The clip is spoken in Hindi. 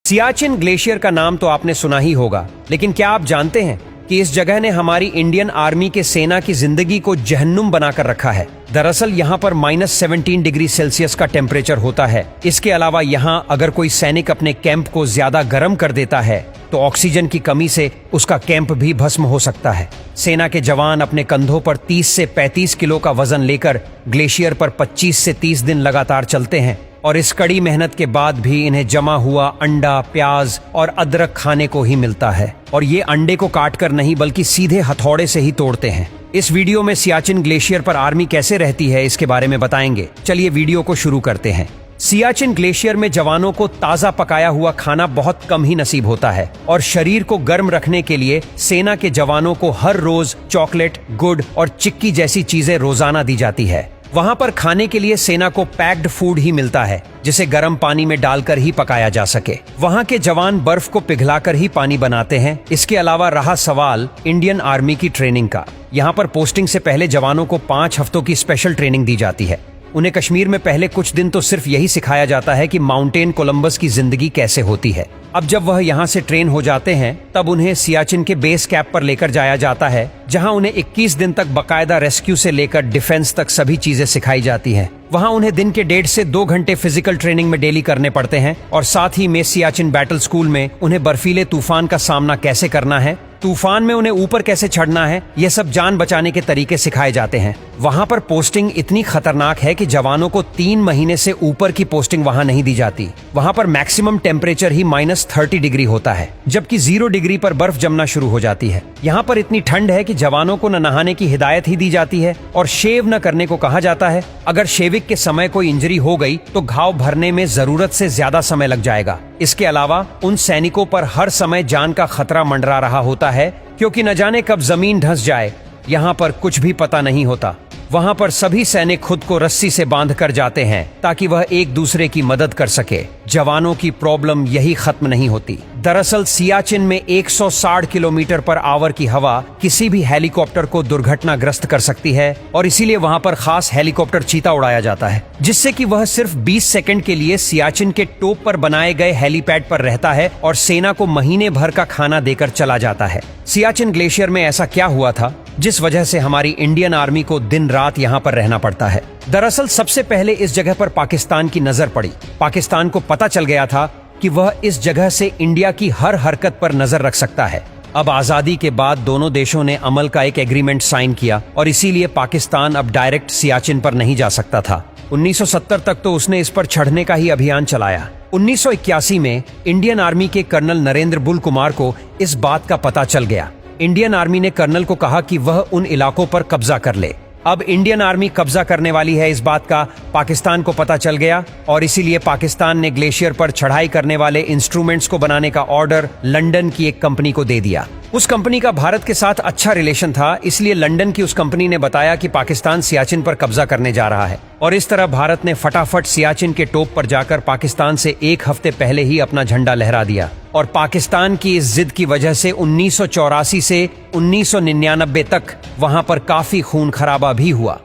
सियाचिन ग्लेशियर का नाम तो आपने सुना ही होगा, लेकिन क्या आप जानते हैं कि इस जगह ने हमारी इंडियन आर्मी के सेना की जिंदगी को जहन्नुम बनाकर रखा है। दरअसल यहाँ पर -17 डिग्री सेल्सियस का टेम्परेचर होता है। इसके अलावा यहाँ अगर कोई सैनिक अपने कैंप को ज्यादा गर्म कर देता है तो ऑक्सीजन की कमी से उसका कैंप भी भस्म हो सकता है। सेना के जवान अपने कंधों पर 30 से 35 किलो का वजन लेकर ग्लेशियर पर 25 से 30 दिन लगातार चलते हैं और इस कड़ी मेहनत के बाद भी इन्हें जमा हुआ अंडा, प्याज और अदरक खाने को ही मिलता है। और ये अंडे को काटकर नहीं बल्कि सीधे हथौड़े से ही तोड़ते हैं। इस वीडियो में सियाचिन ग्लेशियर पर आर्मी कैसे रहती है इसके बारे में बताएंगे। चलिए वीडियो को शुरू करते हैं। सियाचिन ग्लेशियर में जवानों को ताजा पकाया हुआ खाना बहुत कम ही नसीब होता है और शरीर को गर्म रखने के लिए सेना के जवानों को हर रोज चॉकलेट, गुड़ और चिक्की जैसी चीजें रोजाना दी जाती है। वहाँ पर खाने के लिए सेना को पैक्ड फूड ही मिलता है जिसे गर्म पानी में डालकर ही पकाया जा सके। वहाँ के जवान बर्फ को पिघलाकर ही पानी बनाते हैं। इसके अलावा रहा सवाल इंडियन आर्मी की ट्रेनिंग का, यहाँ पर पोस्टिंग से पहले जवानों को 5 हफ्तों की स्पेशल ट्रेनिंग दी जाती है। उन्हें कश्मीर में पहले कुछ दिन तो सिर्फ यही सिखाया जाता है कि माउंटेन कोलंबस की जिंदगी कैसे होती है। अब जब वह यहाँ से ट्रेन हो जाते हैं तब उन्हें सियाचिन के बेस कैंप पर लेकर जाया जाता है, जहाँ उन्हें 21 दिन तक बकायदा रेस्क्यू से लेकर डिफेंस तक सभी चीजें सिखाई जाती हैं। वहाँ उन्हें दिन के 1.5 से 2 घंटे फिजिकल ट्रेनिंग में डेली करने पड़ते हैं और साथ ही में सियाचिन बैटल स्कूल में उन्हें बर्फीले तूफान का सामना कैसे करना है, तूफान में उन्हें ऊपर कैसे चढ़ना है, यह सब जान बचाने के तरीके सिखाए जाते हैं। वहाँ पर पोस्टिंग इतनी खतरनाक है कि जवानों को 3 महीने से ऊपर की पोस्टिंग वहाँ नहीं दी जाती। वहाँ पर मैक्सिमम टेम्परेचर ही -30 डिग्री होता है, जबकि 0 डिग्री पर बर्फ जमना शुरू हो जाती है। यहाँ पर इतनी ठंड है कि जवानों को न नहाने की हिदायत ही दी जाती है और शेव न करने को कहा जाता है। अगर शेविंग के समय कोई इंजरी हो गई तो घाव भरने में जरूरत से ज्यादा समय लग जाएगा। इसके अलावा उन सैनिकों पर हर समय जान का खतरा मंडरा रहा होता है, क्योंकि न जाने कब जमीन धंस जाए। यहाँ पर कुछ भी पता नहीं होता। वहाँ पर सभी सैनिक खुद को रस्सी से बांध कर जाते हैं ताकि वह एक दूसरे की मदद कर सके। जवानों की प्रॉब्लम यही खत्म नहीं होती। दरअसल सियाचिन में 160 किलोमीटर पर आवर की हवा किसी भी हेलीकॉप्टर को दुर्घटनाग्रस्त कर सकती है और इसीलिए वहाँ पर खास हेलीकॉप्टर चीता उड़ाया जाता है, जिससे कि वह सिर्फ 20 सेकंड के लिए सियाचिन के टॉप पर बनाए गए हेलीपैड पर रहता है और सेना को महीने भर का खाना देकर चला जाता है। सियाचिन ग्लेशियर में ऐसा क्या हुआ था जिस वजह से हमारी इंडियन आर्मी को दिन रात यहाँ पर रहना पड़ता है? दरअसल सबसे पहले इस जगह पर पाकिस्तान की नजर पड़ी। पाकिस्तान को पता चल गया था कि वह इस जगह से इंडिया की हर हरकत पर नजर रख सकता है। अब आजादी के बाद दोनों देशों ने अमल का एक एग्रीमेंट साइन किया और इसीलिए पाकिस्तान अब डायरेक्ट सियाचिन पर नहीं जा सकता था। 1970 तक तो उसने इस पर चढ़ने का ही अभियान चलाया। 1981 में इंडियन आर्मी के कर्नल नरेंद्र बुल कुमार को इस बात का पता चल गया। इंडियन आर्मी ने कर्नल को कहा कि वह उन इलाकों पर कब्जा कर ले। अब इंडियन आर्मी कब्जा करने वाली है इस बात का पाकिस्तान को पता चल गया और इसीलिए पाकिस्तान ने ग्लेशियर पर चढ़ाई करने वाले इंस्ट्रूमेंट्स को बनाने का ऑर्डर लंदन की एक कंपनी को दे दिया। उस कंपनी का भारत के साथ अच्छा रिलेशन था, इसलिए लंदन की उस कंपनी ने बताया कि पाकिस्तान सियाचिन पर कब्जा करने जा रहा है और इस तरह भारत ने फटाफट सियाचिन के टॉप पर जाकर पाकिस्तान से 1 हफ्ते पहले ही अपना झंडा लहरा दिया। और पाकिस्तान की इस जिद की वजह से 1984 से 1999 तक वहां पर काफी खून खराबा भी हुआ।